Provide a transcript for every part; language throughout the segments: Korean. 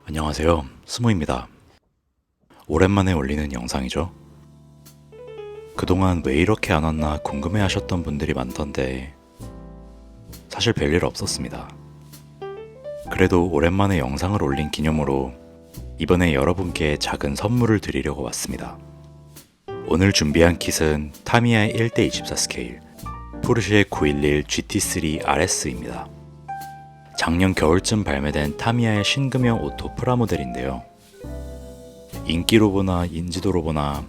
안녕하세요. 스모입니다. 오랜만에 올리는 영상이죠. 그동안 왜 이렇게 안 왔나 궁금해 하셨던 분들이 많던데 사실 별일 없었습니다. 그래도 오랜만에 영상을 올린 기념으로 이번에 여러분께 작은 선물을 드리려고 왔습니다. 오늘 준비한 킷은 타미야의 1:24 스케일 포르쉐 911 GT3 RS입니다. 작년 겨울쯤 발매된 타미야의 신금형 오토 프라모델인데요. 인기로 보나 인지도로 보나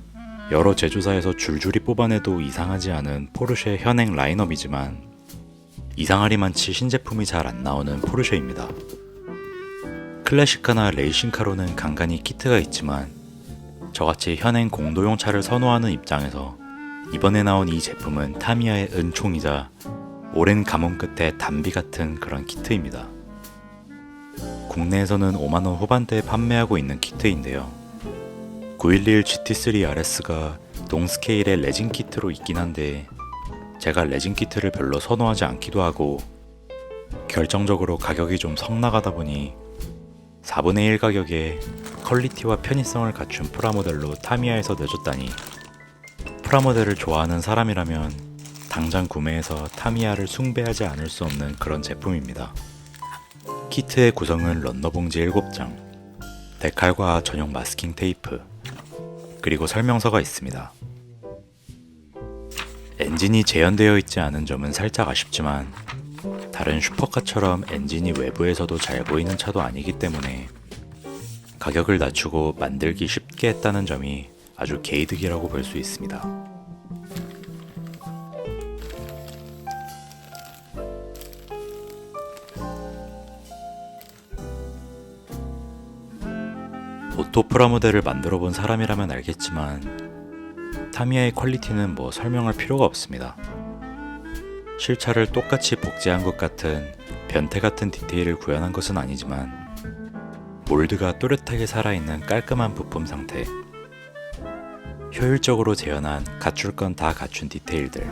여러 제조사에서 줄줄이 뽑아내도 이상하지 않은 포르쉐 현행 라인업이지만 이상하리만치 신제품이 잘 안 나오는 포르쉐입니다. 클래식카나 레이싱카로는 간간히 키트가 있지만 저같이 현행 공도용 차를 선호하는 입장에서 이번에 나온 이 제품은 타미야의 은총이자 오랜 가뭄 끝에 단비 같은 그런 키트입니다. 국내에서는 5만원 후반대에 판매하고 있는 키트인데요. 911 GT3 RS가 동스케일의 레진 키트로 있긴 한데 제가 레진 키트를 별로 선호하지 않기도 하고 결정적으로 가격이 좀 성나가다 보니 4분의 1 가격에 퀄리티와 편의성을 갖춘 프라모델로 타미야에서 내줬다니 프라모델을 좋아하는 사람이라면 당장 구매해서 타미야를 숭배하지 않을 수 없는 그런 제품입니다. 키트의 구성은 런너 봉지 7장, 데칼과 전용 마스킹 테이프, 그리고 설명서가 있습니다. 엔진이 재현되어 있지 않은 점은 살짝 아쉽지만 다른 슈퍼카처럼 엔진이 외부에서도 잘 보이는 차도 아니기 때문에 가격을 낮추고 만들기 쉽게 했다는 점이 아주 개이득이라고 볼 수 있습니다. 오토 프라모델을 만들어 본 사람이라면 알겠지만 타미야의 퀄리티는 뭐 설명할 필요가 없습니다. 실차를 똑같이 복제한 것 같은 변태 같은 디테일을 구현한 것은 아니지만 몰드가 또렷하게 살아있는 깔끔한 부품 상태, 효율적으로 재현한 갖출 건 다 갖춘 디테일들,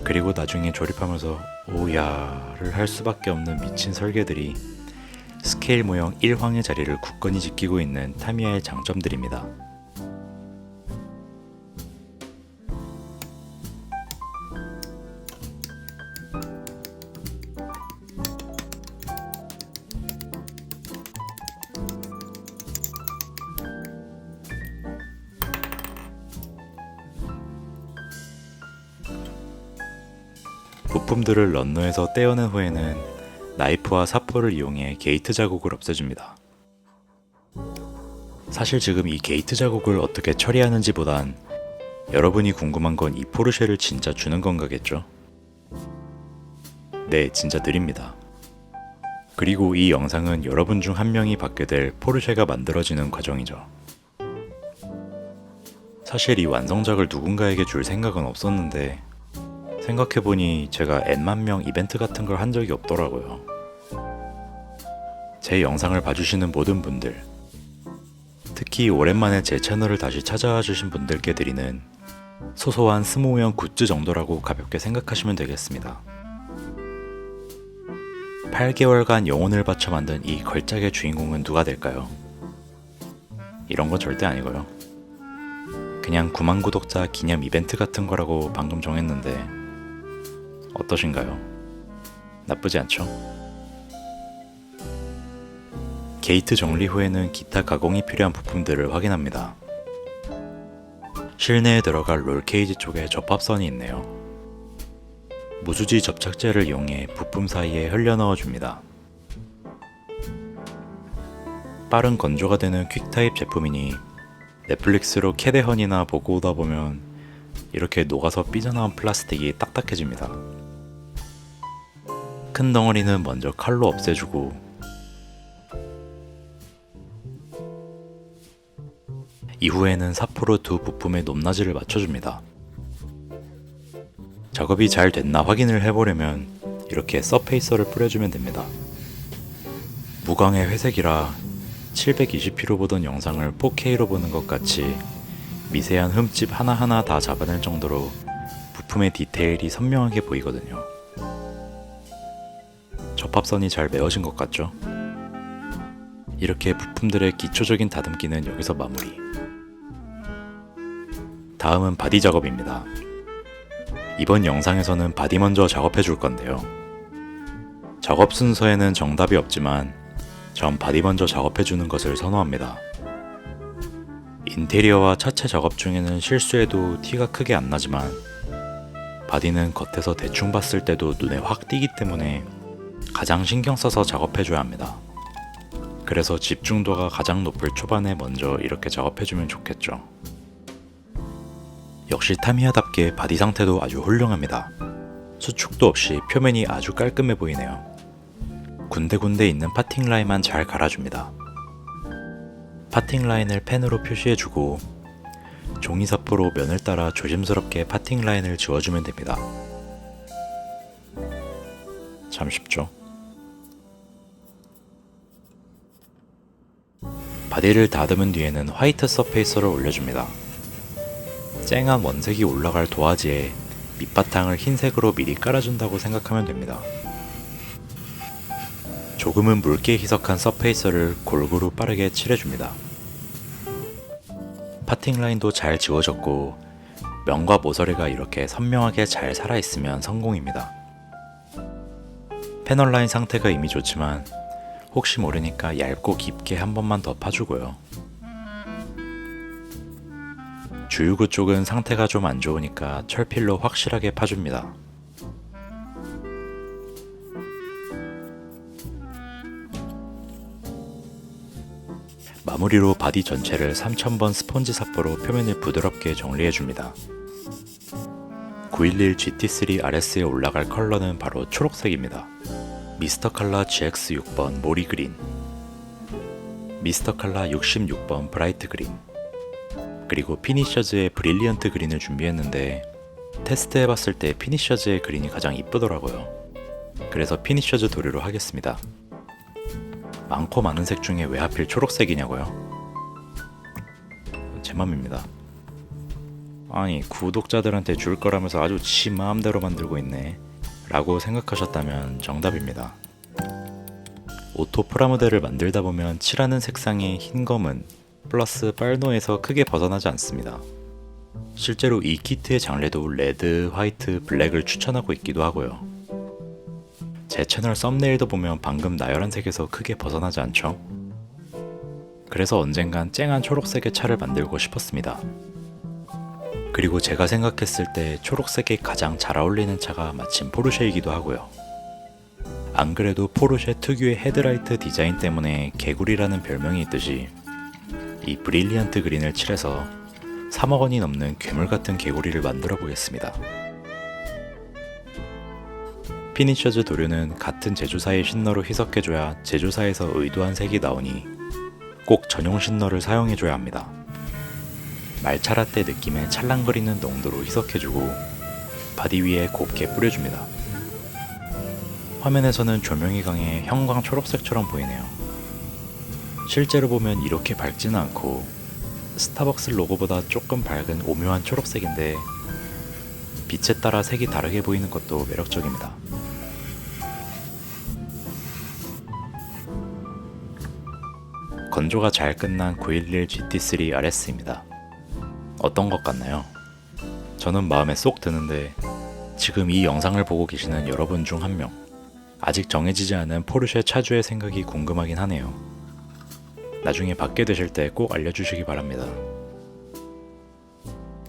그리고 나중에 조립하면서 오야를 할 수밖에 없는 미친 설계들이 스케일 모형 1황의 자리를 굳건히 지키고 있는 타미야의 장점들입니다. 부품들을 런너에서 떼어낸 후에는 나이프와 사포를 이용해 게이트 자국을 없애줍니다. 사실 지금 이 게이트 자국을 어떻게 처리하는지 보단 여러분이 궁금한 건 이 포르쉐를 진짜 주는 건가겠죠? 네, 진짜 드립니다. 그리고 이 영상은 여러분 중 한 명이 받게 될 포르쉐가 만들어지는 과정이죠. 사실 이 완성작을 누군가에게 줄 생각은 없었는데 생각해보니 제가 N만 명 이벤트 같은 걸 한 적이 없더라고요. 제 영상을 봐주시는 모든 분들, 특히 오랜만에 제 채널을 다시 찾아와 주신 분들께 드리는 소소한 스모형 굿즈 정도라고 가볍게 생각하시면 되겠습니다. 8개월간 영혼을 바쳐 만든 이 걸작의 주인공은 누가 될까요? 이런 건 절대 아니고요. 그냥 9만 구독자 기념 이벤트 같은 거라고 방금 정했는데 어떠신가요? 나쁘지 않죠? 게이트 정리 후에는 기타 가공이 필요한 부품들을 확인합니다. 실내에 들어갈 롤 케이지 쪽에 접합선이 있네요. 무수지 접착제를 이용해 부품 사이에 흘려 넣어줍니다. 빠른 건조가 되는 퀵타입 제품이니 넷플릭스로 캐데헌이나 보고 오다 보면 이렇게 녹아서 삐져나온 플라스틱이 딱딱해집니다. 큰 덩어리는 먼저 칼로 없애주고 이후에는 사포로 두 부품의 높낮이를 맞춰줍니다. 작업이 잘 됐나 확인을 해보려면 이렇게 서페이서를 뿌려주면 됩니다. 무광의 회색이라 720p로 보던 영상을 4K로 보는 것 같이 미세한 흠집 하나하나 다 잡아낼 정도로 부품의 디테일이 선명하게 보이거든요. 접합선이 잘 메워진 것 같죠? 이렇게 부품들의 기초적인 다듬기는 여기서 마무리. 다음은 바디 작업입니다. 이번 영상에서는 바디 먼저 작업해 줄 건데요. 작업 순서에는 정답이 없지만 전 바디 먼저 작업해 주는 것을 선호합니다. 인테리어와 차체 작업 중에는 실수해도 티가 크게 안 나지만 바디는 겉에서 대충 봤을 때도 눈에 확 띄기 때문에 가장 신경 써서 작업해 줘야 합니다. 그래서 집중도가 가장 높을 초반에 먼저 이렇게 작업해 주면 좋겠죠. 역시 타미야답게 바디 상태도 아주 훌륭합니다. 수축도 없이 표면이 아주 깔끔해 보이네요. 군데군데 있는 파팅 라인만 잘 갈아줍니다. 파팅 라인을 펜으로 표시해주고 종이사포로 면을 따라 조심스럽게 파팅 라인을 지워주면 됩니다. 참 쉽죠? 바디를 다듬은 뒤에는 화이트 서페이서를 올려줍니다. 쨍한 원색이 올라갈 도화지에 밑바탕을 흰색으로 미리 깔아준다고 생각하면 됩니다. 조금은 묽게 희석한 서페이서를 골고루 빠르게 칠해줍니다. 파팅 라인도 잘 지워졌고 면과 모서리가 이렇게 선명하게 잘 살아있으면 성공입니다. 패널 라인 상태가 이미 좋지만 혹시 모르니까 얇고 깊게 한 번만 더 파주고요. 주유구 쪽은 상태가 좀 안 좋으니까 철필로 확실하게 파줍니다. 마무리로 바디 전체를 3000번 스펀지 사포로 표면을 부드럽게 정리해줍니다. 911 GT3 RS에 올라갈 컬러는 바로 초록색입니다. 미스터 칼라 GX6번 모리 그린, 미스터 칼라 66번 브라이트 그린, 그리고 피니셔즈의 브릴리언트 그린을 준비했는데 테스트해봤을 때 피니셔즈의 그린이 가장 이쁘더라고요. 그래서 피니셔즈 도료로 하겠습니다. 많고 많은 색 중에 왜 하필 초록색이냐고요? 제 맘입니다. 아니 구독자들한테 줄 거라면서 아주 지 마음대로 만들고 있네 라고 생각하셨다면 정답입니다. 오토 프라모델을 만들다 보면 칠하는 색상의 흰 검은 플러스 빨노에서 크게 벗어나지 않습니다. 실제로 이 키트의 장르도 레드, 화이트, 블랙을 추천하고 있기도 하고요. 제 채널 썸네일도 보면 방금 나열한 색에서 크게 벗어나지 않죠? 그래서 언젠간 쨍한 초록색의 차를 만들고 싶었습니다. 그리고 제가 생각했을 때 초록색에 가장 잘 어울리는 차가 마침 포르쉐이기도 하고요. 안 그래도 포르쉐 특유의 헤드라이트 디자인 때문에 개구리라는 별명이 있듯이 이 브릴리언트 그린을 칠해서 3억 원이 넘는 괴물 같은 개구리를 만들어 보겠습니다. 피니셔즈 도료는 같은 제조사의 신너로 희석해줘야 제조사에서 의도한 색이 나오니 꼭 전용 신너를 사용해줘야 합니다. 말차라떼 느낌의 찰랑거리는 농도로 희석해주고 바디 위에 곱게 뿌려줍니다. 화면에서는 조명이 강해 형광 초록색처럼 보이네요. 실제로 보면 이렇게 밝지는 않고 스타벅스 로고보다 조금 밝은 오묘한 초록색인데 빛에 따라 색이 다르게 보이는 것도 매력적입니다. 건조가 잘 끝난 911 GT3 RS입니다. 어떤 것 같나요? 저는 마음에 쏙 드는데 지금 이 영상을 보고 계시는 여러분 중 한 명, 아직 정해지지 않은 포르쉐 차주의 생각이 궁금하긴 하네요. 나중에 받게 되실 때 꼭 알려주시기 바랍니다.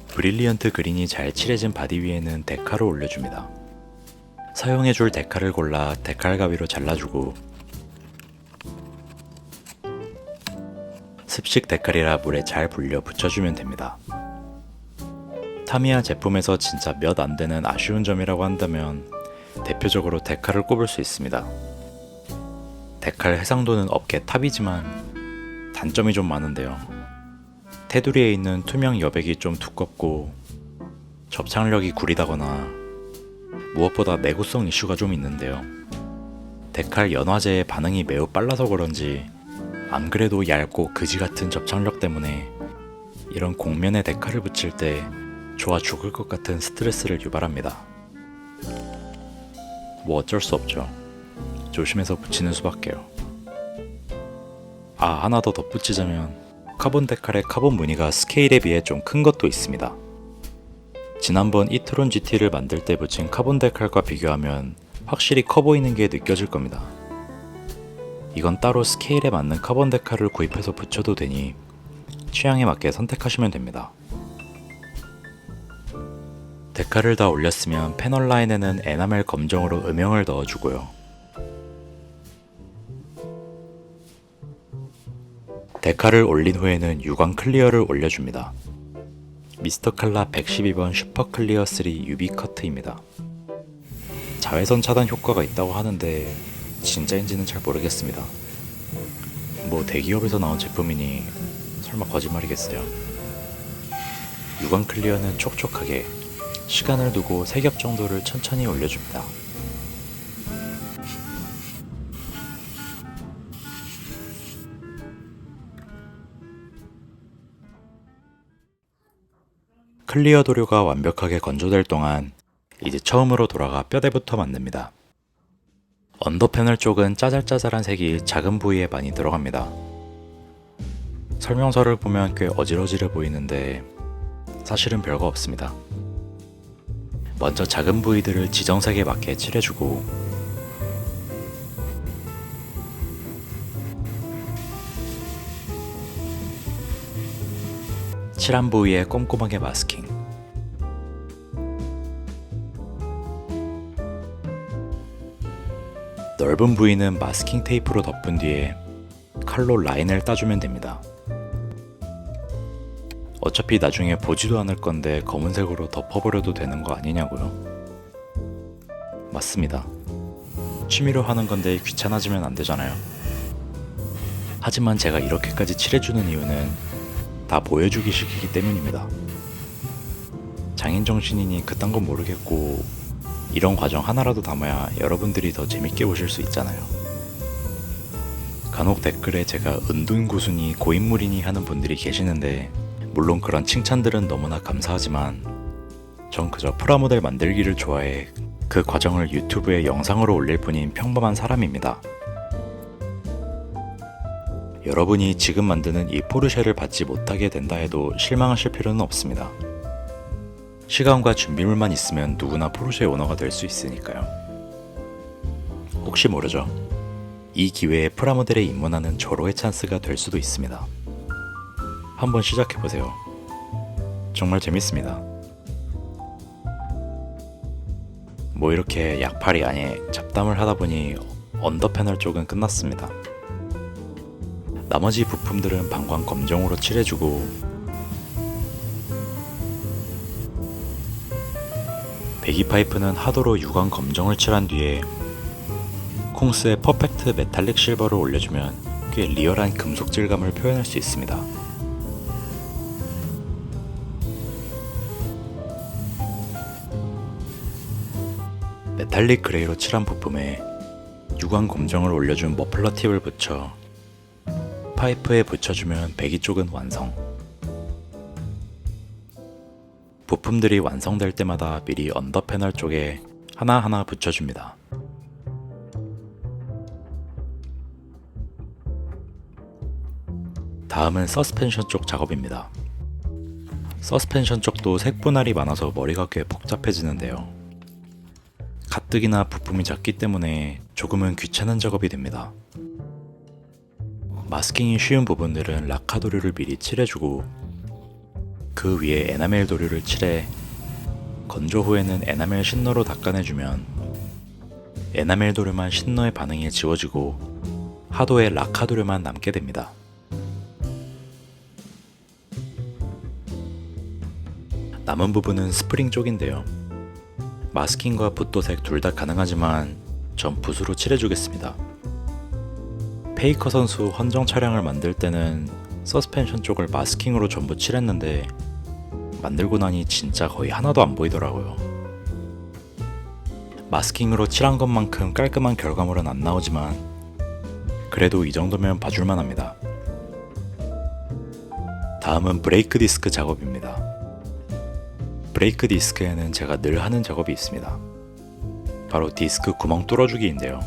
브릴리언트 그린이 잘 칠해진 바디 위에는 데칼을 올려줍니다. 사용해줄 데칼을 골라 데칼 가위로 잘라주고 습식 데칼이라 물에 잘 불려 붙여주면 됩니다. 타미야 제품에서 진짜 몇 안 되는 아쉬운 점이라고 한다면 대표적으로 데칼을 꼽을 수 있습니다. 데칼 해상도는 업계 탑이지만 단점이 좀 많은데요. 테두리에 있는 투명 여백이 좀 두껍고 접착력이 구리다거나 무엇보다 내구성 이슈가 좀 있는데요. 데칼 연화제의 반응이 매우 빨라서 그런지 안 그래도 얇고 그지 같은 접착력 때문에 이런 곡면에 데칼을 붙일 때 좋아 죽을 것 같은 스트레스를 유발합니다. 뭐 어쩔 수 없죠. 조심해서 붙이는 수밖에요. 하나 더 덧붙이자면 카본 데칼의 카본 무늬가 스케일에 비해 좀 큰 것도 있습니다. 지난번 이트론 GT를 만들 때 붙인 카본 데칼과 비교하면 확실히 커 보이는 게 느껴질 겁니다. 이건 따로 스케일에 맞는 카본 데칼을 구입해서 붙여도 되니 취향에 맞게 선택하시면 됩니다. 데칼을 다 올렸으면 패널 라인에는 에나멜 검정으로 음영을 넣어주고요. 데칼을 올린 후에는 유광 클리어를 올려줍니다. 미스터 칼라 112번 슈퍼 클리어 3 UV 커트입니다. 자외선 차단 효과가 있다고 하는데 진짜인지는 잘 모르겠습니다. 뭐 대기업에서 나온 제품이니 설마 거짓말이겠어요. 유광 클리어는 촉촉하게 시간을 두고 3겹 정도를 천천히 올려줍니다. 클리어 도료가 완벽하게 건조될 동안 이제 처음으로 돌아가 뼈대부터 만듭니다. 언더 패널 쪽은 짜잘짜잘한 색이 작은 부위에 많이 들어갑니다. 설명서를 보면 꽤 어질어질해 보이는데 사실은 별거 없습니다. 먼저 작은 부위들을 지정색에 맞게 칠해주고 칠한 부위에 꼼꼼하게 마스킹. 넓은 부위는 마스킹 테이프로 덮은 뒤에 칼로 라인을 따주면 됩니다. 어차피 나중에 보지도 않을 건데 검은색으로 덮어버려도 되는 거 아니냐고요? 맞습니다. 취미로 하는 건데 귀찮아지면 안 되잖아요. 하지만 제가 이렇게까지 칠해주는 이유는 다 보여주기 식이기 때문입니다. 장인 정신이니 그딴 건 모르겠고 이런 과정 하나라도 담아야 여러분들이 더 재밌게 보실 수 있잖아요. 간혹 댓글에 제가 은둔고수니 고인물이니 하는 분들이 계시는데 물론 그런 칭찬들은 너무나 감사하지만 전 그저 프라모델 만들기를 좋아해 그 과정을 유튜브에 영상으로 올릴 뿐인 평범한 사람입니다. 여러분이 지금 만드는 이 포르쉐를 받지 못하게 된다 해도 실망하실 필요는 없습니다. 시간과 준비물만 있으면 누구나 포르쉐 오너가 될 수 있으니까요. 혹시 모르죠? 이 기회에 프라모델에 입문하는 절호의 찬스가 될 수도 있습니다. 한번 시작해보세요. 정말 재밌습니다. 뭐 이렇게 약팔이 아니 잡담을 하다보니 언더 패널 쪽은 끝났습니다. 나머지 부품들은 방광 검정으로 칠해주고 배기 파이프는 하도로 유광 검정을 칠한 뒤에 콩스의 퍼펙트 메탈릭 실버를 올려주면 꽤 리얼한 금속 질감을 표현할 수 있습니다. 메탈릭 그레이로 칠한 부품에 유광 검정을 올려준 머플러 팁을 붙여 파이프에 붙여주면 배기 쪽은 완성. 부품들이 완성될 때마다 미리 언더 패널 쪽에 하나하나 붙여줍니다. 다음은 서스펜션 쪽 작업입니다. 서스펜션 쪽도 색 분할이 많아서 머리가 꽤 복잡해지는데요. 가뜩이나 부품이 작기 때문에 조금은 귀찮은 작업이 됩니다. 마스킹이 쉬운 부분들은 라카 도료를 미리 칠해주고 그 위에 에나멜 도료를 칠해 건조 후에는 에나멜 신너로 닦아내주면 에나멜 도료만 신너의 반응에 지워지고 하도에 라카 도료만 남게 됩니다. 남은 부분은 스프링 쪽인데요. 마스킹과 붓도색 둘 다 가능하지만 전 붓으로 칠해주겠습니다. 페이커 선수 헌정 차량을 만들 때는 서스펜션 쪽을 마스킹으로 전부 칠했는데 만들고 나니 진짜 거의 하나도 안 보이더라고요. 마스킹으로 칠한 것만큼 깔끔한 결과물은 안 나오지만 그래도 이 정도면 봐줄만 합니다. 다음은 브레이크 디스크 작업입니다. 브레이크 디스크에는 제가 늘 하는 작업이 있습니다. 바로 디스크 구멍 뚫어주기인데요.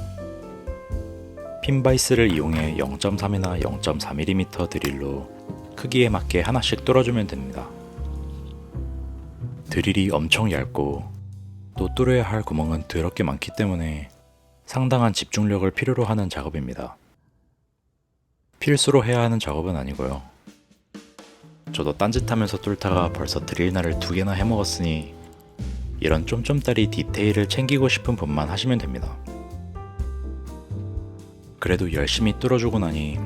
핀바이스를 이용해 0.3이나 0.4mm 드릴로 크기에 맞게 하나씩 뚫어주면 됩니다. 드릴이 엄청 얇고 또 뚫어야 할 구멍은 더럽게 많기 때문에 상당한 집중력을 필요로 하는 작업입니다. 필수로 해야 하는 작업은 아니고요. 저도 딴짓하면서 뚫다가 벌써 드릴날을 2개나 해먹었으니 이런 쫌쫌따리 디테일을 챙기고 싶은 분만 하시면 됩니다. 그래도 열심히 뚫어주고 나니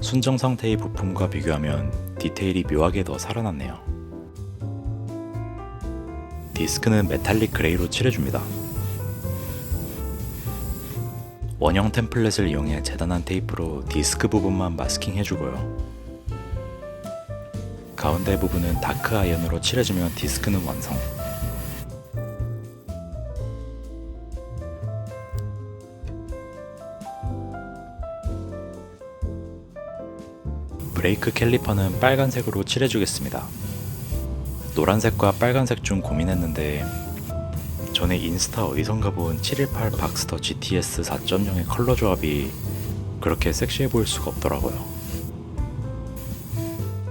순정 상태의 부품과 비교하면 디테일이 묘하게 더 살아났네요. 디스크는 메탈릭 그레이로 칠해줍니다. 원형 템플릿을 이용해 재단한 테이프로 디스크 부분만 마스킹 해주고요. 가운데 부분은 다크 아이언으로 칠해주면 디스크는 완성. 브레이크 캘리퍼는 빨간색으로 칠해주겠습니다. 노란색과 빨간색 중 고민했는데 전에 인스타 어디선가 본 718 박스터 GTS 4.0의 컬러 조합이 그렇게 섹시해 보일 수가 없더라고요.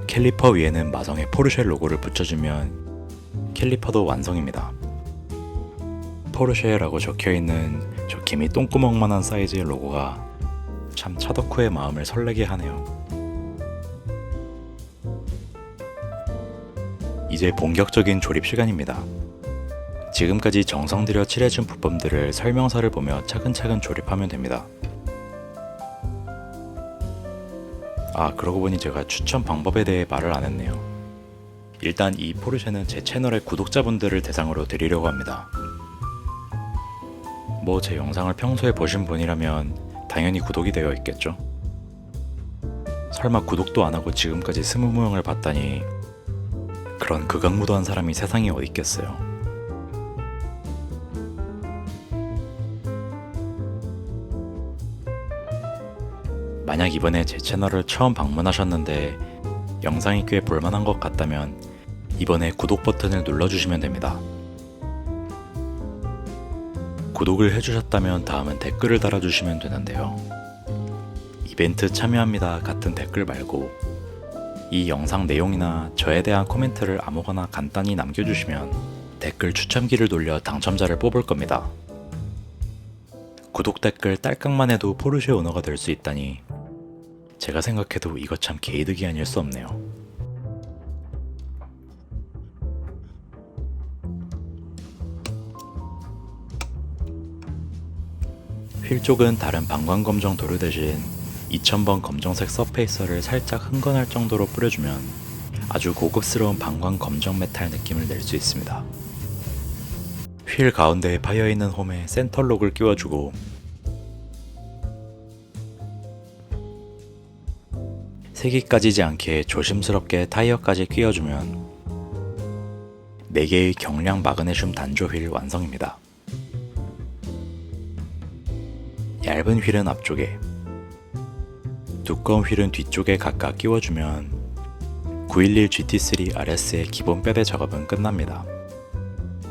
캘리퍼 위에는 마성의 포르쉐 로고를 붙여주면 캘리퍼도 완성입니다. 포르쉐라고 적혀있는 저 개미 똥구멍만한 사이즈의 로고가 참 차덕후의 마음을 설레게 하네요. 이제 본격적인 조립 시간입니다. 지금까지 정성 들여 칠해준 부품들을 설명서를 보며 차근차근 조립하면 됩니다. 그러고 보니 제가 추천 방법에 대해 말을 안 했네요. 일단 이 포르쉐는 제 채널의 구독자분들을 대상으로 드리려고 합니다. 제 영상을 평소에 보신 분이라면 당연히 구독이 되어 있겠죠? 설마 구독도 안 하고 지금까지 스무무용을 봤다니 그런 극악무도한 사람이 세상에 어디 있겠어요. 만약 이번에 제 채널을 처음 방문하셨는데 영상이 꽤 볼만한 것 같다면 이번에 구독 버튼을 눌러주시면 됩니다. 구독을 해주셨다면 다음은 댓글을 달아주시면 되는데요. 이벤트 참여합니다 같은 댓글 말고 이 영상 내용이나 저에 대한 코멘트를 아무거나 간단히 남겨주시면 댓글 추첨기를 돌려 당첨자를 뽑을 겁니다. 구독 댓글 딸깍만 해도 포르쉐 오너가 될 수 있다니 제가 생각해도 이거 참 개이득이 아닐 수 없네요. 휠 쪽은 다른 방광 검정 도료 대신 2000번 검정색 서페이서를 살짝 흥건할 정도로 뿌려주면 아주 고급스러운 방광 검정 메탈 느낌을 낼 수 있습니다. 휠 가운데에 파여있는 홈에 센터록을 끼워주고 색이 까지지 않게 조심스럽게 타이어까지 끼워주면 4개의 경량 마그네슘 단조 휠 완성입니다. 얇은 휠은 앞쪽에, 두꺼운 휠은 뒤쪽에 각각 끼워주면 911 GT3 RS의 기본 뼈대 작업은 끝납니다.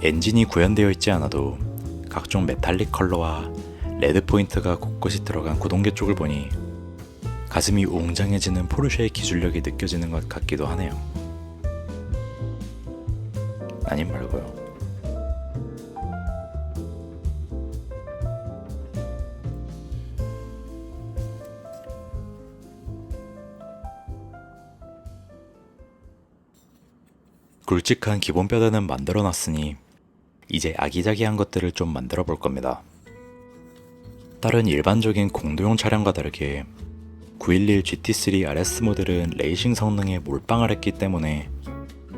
엔진이 구현되어 있지 않아도 각종 메탈릭 컬러와 레드 포인트가 곳곳이 들어간 구동계 쪽을 보니 가슴이 웅장해지는 포르쉐의 기술력이 느껴지는 것 같기도 하네요. 아님 말고요. 굵직한 기본 뼈대는 만들어놨으니 이제 아기자기한 것들을 좀 만들어 볼 겁니다. 다른 일반적인 공도용 차량과 다르게 911 GT3 RS 모델은 레이싱 성능에 몰빵을 했기 때문에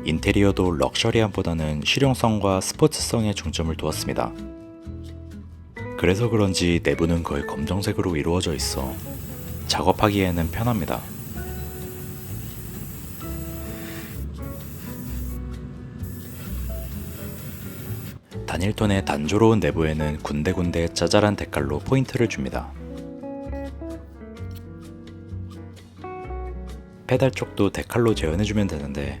인테리어도 럭셔리함보다는 실용성과 스포츠성에 중점을 두었습니다. 그래서 그런지 내부는 거의 검정색으로 이루어져 있어 작업하기에는 편합니다. 단일톤의 단조로운 내부에는 군데군데 짜잘한 데칼로 포인트를 줍니다. 페달 쪽도 데칼로 재현해주면 되는데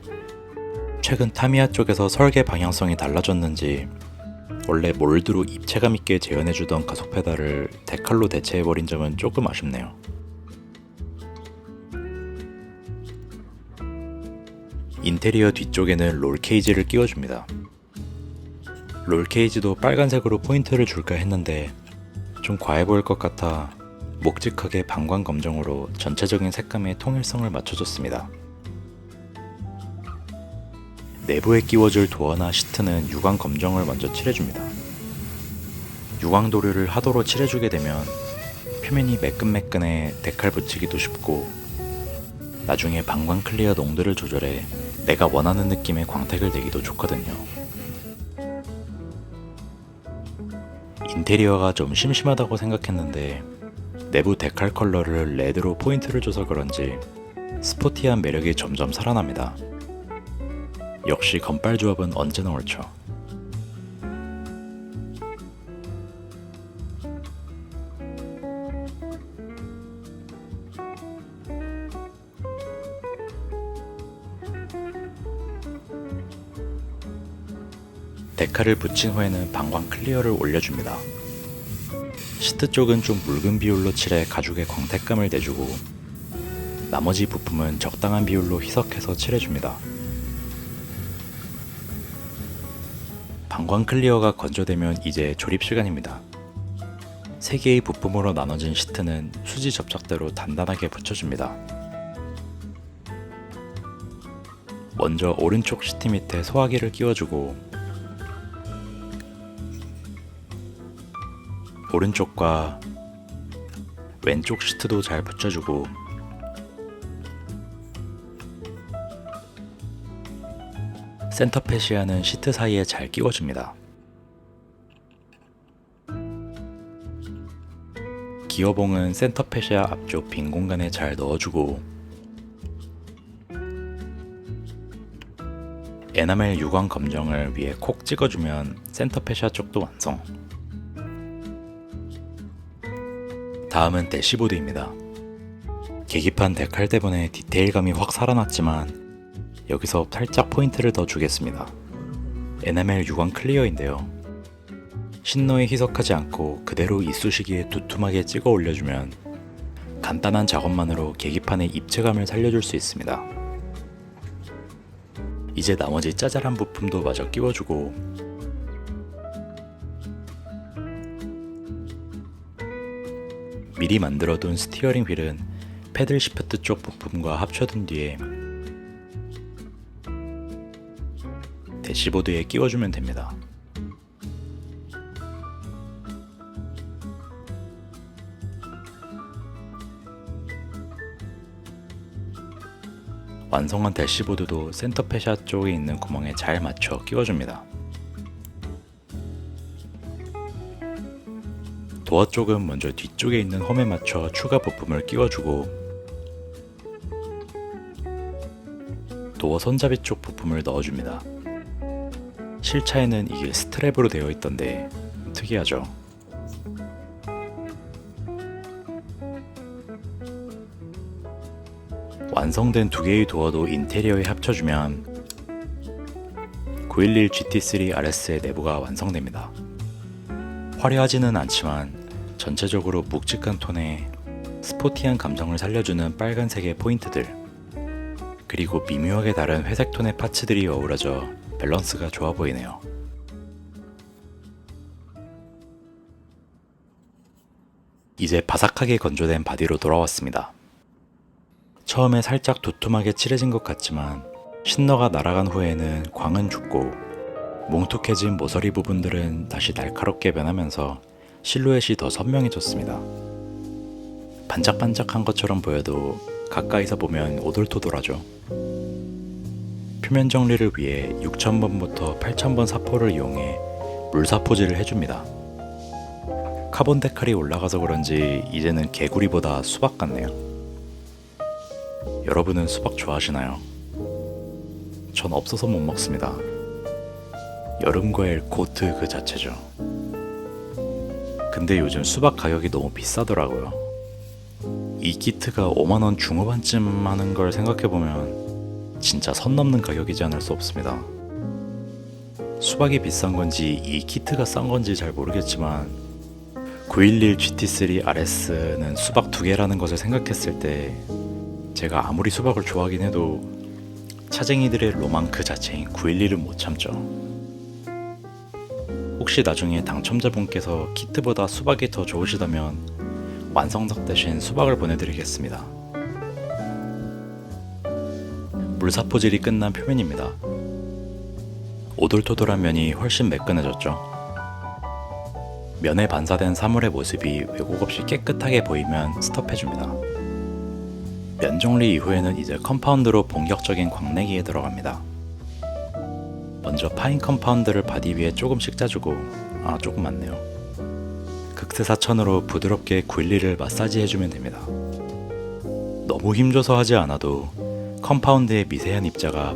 최근 타미야 쪽에서 설계 방향성이 달라졌는지 원래 몰드로 입체감 있게 재현해주던 가속 페달을 데칼로 대체해버린 점은 조금 아쉽네요. 인테리어 뒤쪽에는 롤 케이지를 끼워줍니다. 롤 케이지도 빨간색으로 포인트를 줄까 했는데 좀 과해 보일 것 같아 묵직하게 방광 검정으로 전체적인 색감의 통일성을 맞춰줬습니다. 내부에 끼워줄 도어나 시트는 유광 검정을 먼저 칠해줍니다. 유광 도료를 하도로 칠해주게 되면 표면이 매끈매끈해 데칼 붙이기도 쉽고 나중에 방광 클리어 농도를 조절해 내가 원하는 느낌의 광택을 내기도 좋거든요. 인테리어가 좀 심심하다고 생각했는데 내부 데칼 컬러를 레드로 포인트를 줘서 그런지 스포티한 매력이 점점 살아납니다. 역시 건빨 조합은 언제나 옳죠. 데칼을 붙인 후에는 방광 클리어를 올려줍니다. 시트 쪽은 좀 묽은 비율로 칠해 가죽에 광택감을 내주고 나머지 부품은 적당한 비율로 희석해서 칠해줍니다. 방광 클리어가 건조되면 이제 조립 시간입니다. 3개의 부품으로 나눠진 시트는 수지 접착대로 단단하게 붙여줍니다. 먼저 오른쪽 시트 밑에 소화기를 끼워주고 오른쪽과 왼쪽 시트도 잘 붙여주고 센터 패시아는 시트 사이에 잘 끼워줍니다. 기어봉은 센터 패시아 앞쪽 빈 공간에 잘 넣어주고 에나멜 유광 검정을 위에 콕 찍어주면 센터 패시아 쪽도 완성. 다음은 대시보드입니다. 계기판 데칼 때문에 디테일감이 확 살아났지만 여기서 살짝 포인트를 더 주겠습니다. 에나멜 유광 클리어인데요. 신노에 희석하지 않고 그대로 이쑤시개에 두툼하게 찍어 올려주면 간단한 작업만으로 계기판의 입체감을 살려줄 수 있습니다. 이제 나머지 짜잘한 부품도 마저 끼워주고 미리 만들어둔 스티어링 휠은 패들 시프트 쪽 부품과 합쳐둔 뒤에 대시보드에 끼워주면 됩니다. 완성한 대시보드도 센터 패시아 쪽에 있는 구멍에 잘 맞춰 끼워줍니다. 도어 쪽은 먼저 뒤쪽에 있는 홈에 맞춰 추가 부품을 끼워주고 도어 손잡이 쪽 부품을 넣어줍니다. 실차에는 이게 스트랩으로 되어 있던데 특이하죠? 완성된 두 개의 도어도 인테리어에 합쳐주면 911 GT3 RS의 내부가 완성됩니다. 화려하지는 않지만 전체적으로 묵직한 톤에 스포티한 감성을 살려주는 빨간색의 포인트들 그리고 미묘하게 다른 회색 톤의 파츠들이 어우러져 밸런스가 좋아 보이네요. 이제 바삭하게 건조된 바디로 돌아왔습니다. 처음에 살짝 두툼하게 칠해진 것 같지만 신너가 날아간 후에는 광은 죽고 뭉툭해진 모서리 부분들은 다시 날카롭게 변하면서 실루엣이 더 선명해졌습니다. 반짝반짝한 것처럼 보여도 가까이서 보면 오돌토돌하죠. 표면 정리를 위해 6000번부터 8000번 사포를 이용해 물사포질을 해줍니다. 카본 데칼이 올라가서 그런지 이제는 개구리보다 수박 같네요. 여러분은 수박 좋아하시나요? 전 없어서 못 먹습니다. 여름 과일 고트 그 자체죠. 근데 요즘 수박 가격이 너무 비싸더라고요. 이 키트가 5만원 중후반쯤 하는 걸 생각해보면 진짜 선 넘는 가격이지 않을 수 없습니다. 수박이 비싼 건지 이 키트가 싼 건지 잘 모르겠지만 911 GT3 RS는 수박 2개라는 것을 생각했을 때 제가 아무리 수박을 좋아하긴 해도 차쟁이들의 로망 그 자체인 911은 못 참죠. 혹시 나중에 당첨자분께서 키트보다 수박이 더 좋으시다면 완성작 대신 수박을 보내드리겠습니다. 물사포질이 끝난 표면입니다. 오돌토돌한 면이 훨씬 매끈해졌죠. 면에 반사된 사물의 모습이 왜곡 없이 깨끗하게 보이면 스톱해줍니다. 면 정리 이후에는 이제 컴파운드로 본격적인 광내기에 들어갑니다. 먼저 파인 컴파운드를 바디 위에 조금씩 짜주고 조금 많네요. 극세사천으로 부드럽게 911을 마사지 해주면 됩니다. 너무 힘줘서 하지 않아도 컴파운드의 미세한 입자가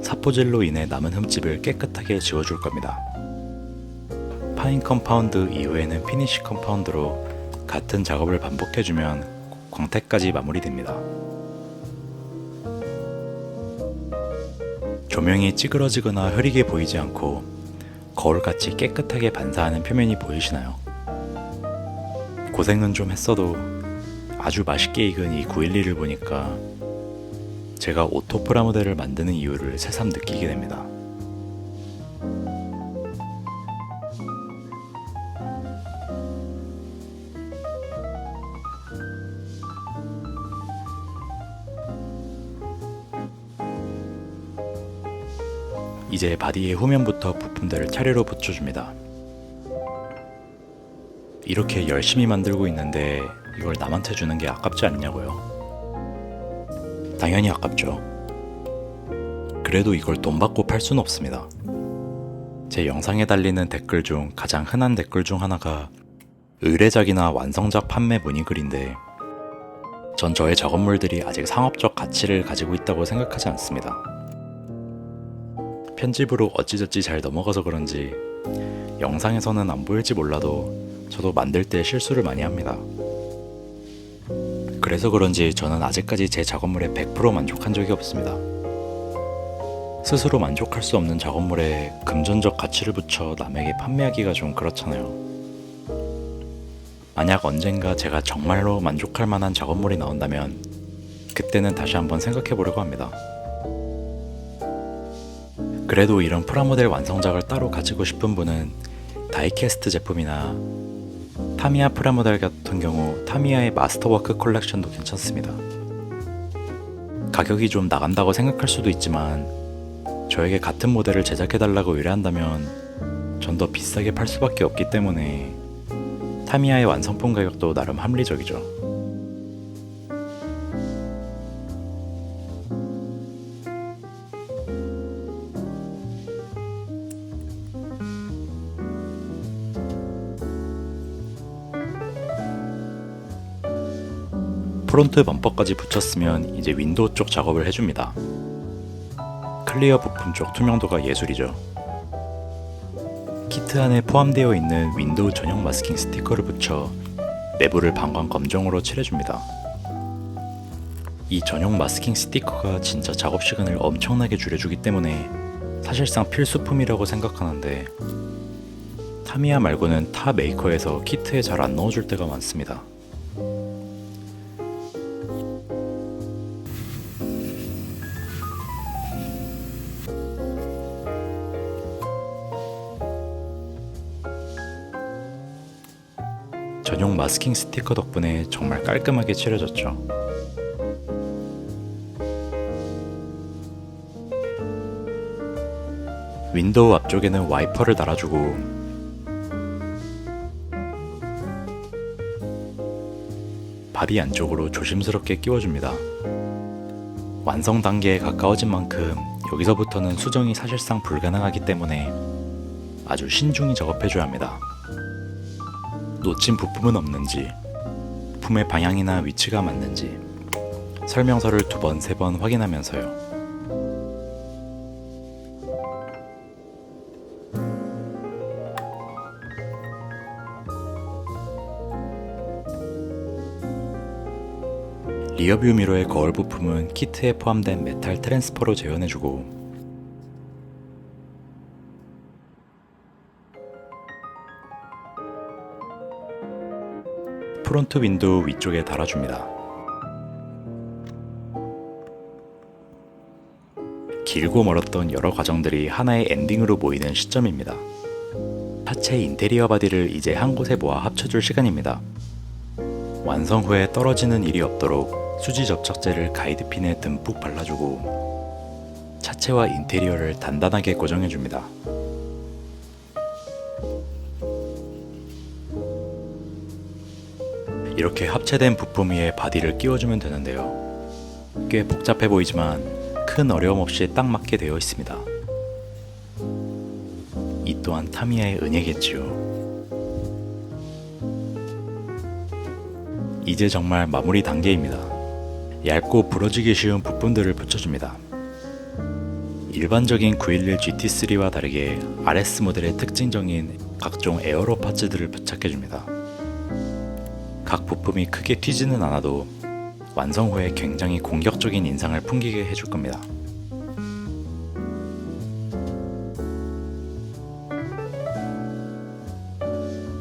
사포질로 인해 남은 흠집을 깨끗하게 지워줄 겁니다. 파인 컴파운드 이후에는 피니쉬 컴파운드로 같은 작업을 반복해주면 광택까지 마무리됩니다. 조명이 찌그러지거나 흐리게 보이지 않고 거울같이 깨끗하게 반사하는 표면이 보이시나요? 고생은 좀 했어도 아주 맛있게 익은 이 911을 보니까 제가 오토 프라모델을 만드는 이유를 새삼 느끼게 됩니다. 이제 바디의 후면부터 부품들을 차례로 붙여줍니다. 이렇게 열심히 만들고 있는데 이걸 남한테 주는 게 아깝지 않냐고요? 당연히 아깝죠. 그래도 이걸 돈 받고 팔 수는 없습니다. 제 영상에 달리는 댓글 중 가장 흔한 댓글 중 하나가 의뢰작이나 완성작 판매 문의글인데 전 저의 작업물들이 아직 상업적 가치를 가지고 있다고 생각하지 않습니다. 편집으로 어찌저찌 잘 넘어가서 그런지 영상에서는 안 보일지 몰라도 저도 만들 때 실수를 많이 합니다. 그래서 그런지 저는 아직까지 제 작업물에 100% 만족한 적이 없습니다. 스스로 만족할 수 없는 작업물에 금전적 가치를 붙여 남에게 판매하기가 좀 그렇잖아요. 만약 언젠가 제가 정말로 만족할 만한 작업물이 나온다면 그때는 다시 한번 생각해 보려고 합니다. 그래도 이런 프라모델 완성작을 따로 가지고 싶은 분은 다이캐스트 제품이나 타미야 프라모델 같은 경우 타미야의 마스터워크 컬렉션도 괜찮습니다. 가격이 좀 나간다고 생각할 수도 있지만 저에게 같은 모델을 제작해달라고 의뢰한다면 전 더 비싸게 팔 수밖에 없기 때문에 타미야의 완성품 가격도 나름 합리적이죠. 프론트 범퍼까지 붙였으면 이제 윈도우 쪽 작업을 해줍니다. 클리어 부품 쪽 투명도가 예술이죠. 키트 안에 포함되어 있는 윈도우 전용 마스킹 스티커를 붙여 내부를 방광 검정으로 칠해줍니다. 이 전용 마스킹 스티커가 진짜 작업 시간을 엄청나게 줄여주기 때문에 사실상 필수품이라고 생각하는데 타미야 말고는 타 메이커에서 키트에 잘 안 넣어줄 때가 많습니다. 전용 마스킹 스티커 덕분에 정말 깔끔하게 칠해졌죠. 윈도우 앞쪽에는 와이퍼를 달아주고 바디 안쪽으로 조심스럽게 끼워줍니다. 완성 단계에 가까워진 만큼 여기서부터는 수정이 사실상 불가능하기 때문에 아주 신중히 작업해줘야 합니다. 놓친 부품은 없는지, 부품의 방향이나 위치가 맞는지 설명서를 2번, 3번 확인하면서요. 리어뷰 미러의 거울 부품은 키트에 포함된 메탈 트랜스퍼로 재현해주고 프론트 윈도우 위쪽에 달아줍니다. 길고 멀었던 여러 과정들이 하나의 엔딩으로 모이는 시점입니다. 차체 인테리어 바디를 이제 한 곳에 모아 합쳐줄 시간입니다. 완성 후에 떨어지는 일이 없도록 수지 접착제를 가이드핀에 듬뿍 발라주고 차체와 인테리어를 단단하게 고정해줍니다. 이렇게 합체된 부품 위에 바디를 끼워주면 되는데요. 꽤 복잡해 보이지만 큰 어려움 없이 딱 맞게 되어 있습니다. 이 또한 타미야의 은혜겠지요. 이제 정말 마무리 단계입니다. 얇고 부러지기 쉬운 부품들을 붙여줍니다. 일반적인 911 GT3와 다르게 RS 모델의 특징적인 각종 에어로 파츠들을 부착해줍니다. 각 부품이 크게 튀지는 않아도 완성 후에 굉장히 공격적인 인상을 풍기게 해줄 겁니다.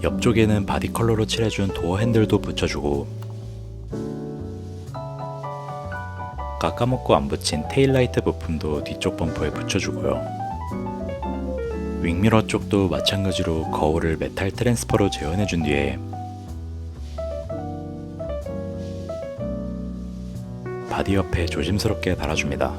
옆쪽에는 바디 컬러로 칠해준 도어 핸들도 붙여주고 아까 까먹고 안 붙인 테일라이트 부품도 뒤쪽 범퍼에 붙여주고요. 윙미러 쪽도 마찬가지로 거울을 메탈 트랜스퍼로 재현해준 뒤에 바디 옆에 조심스럽게 달아줍니다.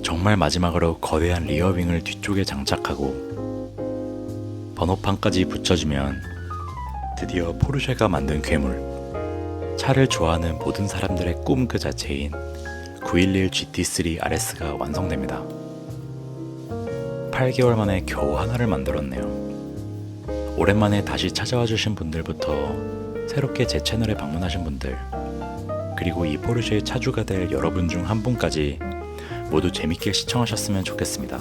정말 마지막으로 거대한 리어윙을 뒤쪽에 장착하고 번호판까지 붙여주면 드디어 포르쉐가 만든 괴물, 차를 좋아하는 모든 사람들의 꿈 그 자체인 911 GT3 RS가 완성됩니다. 8개월 만에 겨우 하나를 만들었네요. 오랜만에 다시 찾아와 주신 분들부터 새롭게 제 채널에 방문하신 분들, 그리고 이 포르쉐의 차주가 될 여러분 중 한 분까지 모두 재밌게 시청하셨으면 좋겠습니다.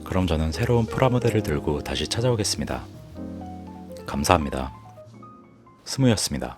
그럼 저는 새로운 프라모델을 들고 다시 찾아오겠습니다. 감사합니다. 스무였습니다.